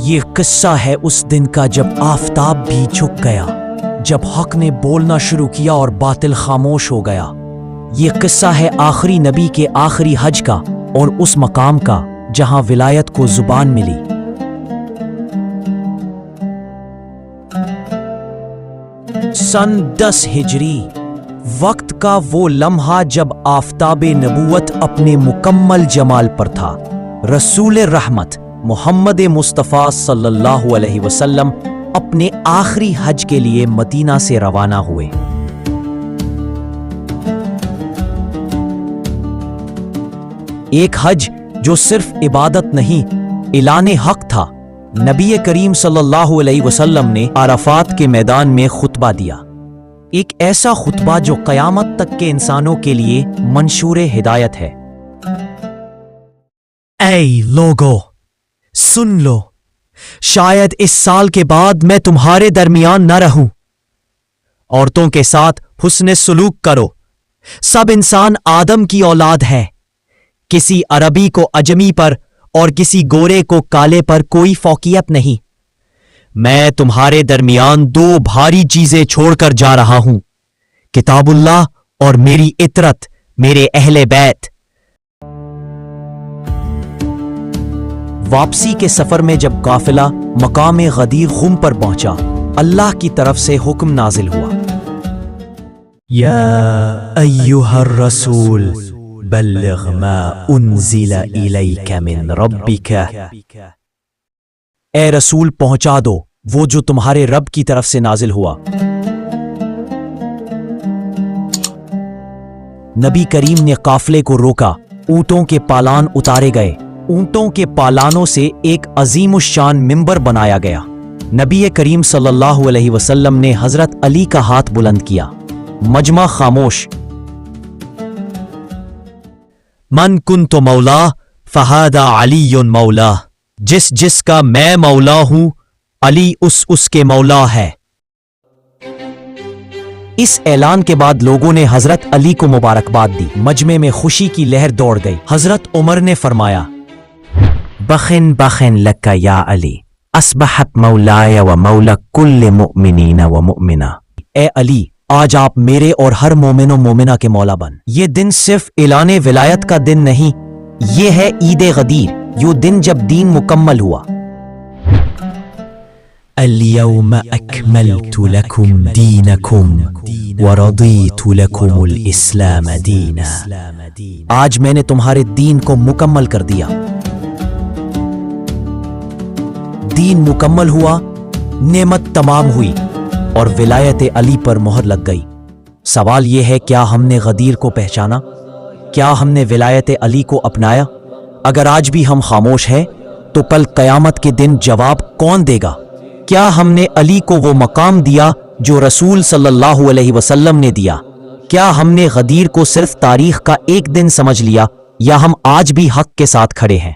یہ قصہ ہے اس دن کا جب آفتاب بھی جھک گیا، جب حق نے بولنا شروع کیا اور باطل خاموش ہو گیا۔ یہ قصہ ہے آخری نبی کے آخری حج کا اور اس مقام کا جہاں ولایت کو زبان ملی۔ سن 10 ہجری، وقت کا وہ لمحہ جب آفتاب نبوت اپنے مکمل جمال پر تھا۔ رسول رحمت محمد مصطفیٰ صلی اللہ علیہ وسلم اپنے آخری حج کے لیے مدینہ سے روانہ ہوئے۔ ایک حج جو صرف عبادت نہیں، اعلان حق تھا۔ نبی کریم صلی اللہ علیہ وسلم نے عرفات کے میدان میں خطبہ دیا، ایک ایسا خطبہ جو قیامت تک کے انسانوں کے لیے منشور ہدایت ہے۔ اے لوگو، سن لو، شاید اس سال کے بعد میں تمہارے درمیان نہ رہوں۔ عورتوں کے ساتھ حسن سلوک کرو، سب انسان آدم کی اولاد ہے۔ کسی عربی کو اجمی پر اور کسی گورے کو کالے پر کوئی فوقیت نہیں۔ میں تمہارے درمیان 2 بھاری چیزیں چھوڑ کر جا رہا ہوں، کتاب اللہ اور میری اطرت، میرے اہل بیت۔ واپسی کے سفر میں جب قافلہ مقام غدیر خم پر پہنچا، اللہ کی طرف سے حکم نازل ہوا، یا ایھا الرسول بلغ ما انزل الیک من ربک۔ اے رسول، پہنچا دو وہ جو تمہارے رب کی طرف سے نازل ہوا۔ نبی کریم نے قافلے کو روکا، اونٹوں کے پالان اتارے گئے، اونٹوں کے پالانوں سے ایک عظیم الشان منبر بنایا گیا۔ نبی کریم صلی اللہ علیہ وسلم نے حضرت علی کا ہاتھ بلند کیا، مجمع خاموش۔ من کنت مولا فہذا علی مولا، جس کا میں مولا ہوں، علی اس کے مولا ہے۔ اس اعلان کے بعد لوگوں نے حضرت علی کو مبارکباد دی، مجمع میں خوشی کی لہر دوڑ گئی۔ حضرت عمر نے فرمایا، بخن بخن لک یا علی، اصبحت مولای و مولا کل مؤمنین و مؤمنہ۔ اے علی، آج آپ میرے اور ہر مومن و مومنہ کے مولا بن۔ یہ دن صرف اعلان ولایت کا دن نہیں، یہ ہے عید غدیر، یہ دن جب دین مکمل ہوا۔ اليوم اکملت لکم دینکم ورضیت لکم الاسلام دینا۔ آج میں نے تمہارے دین کو مکمل کر دیا۔ دین مکمل ہوا، نعمت تمام ہوئی اور ولایت علی پر مہر لگ گئی۔ سوال یہ ہے، کیا ہم نے غدیر کو پہچانا؟ کیا ہم نے ولایت علی کو اپنایا؟ اگر آج بھی ہم خاموش ہیں تو کل قیامت کے دن جواب کون دے گا؟ کیا ہم نے علی کو وہ مقام دیا جو رسول صلی اللہ علیہ وسلم نے دیا؟ کیا ہم نے غدیر کو صرف تاریخ کا ایک دن سمجھ لیا، یا ہم آج بھی حق کے ساتھ کھڑے ہیں؟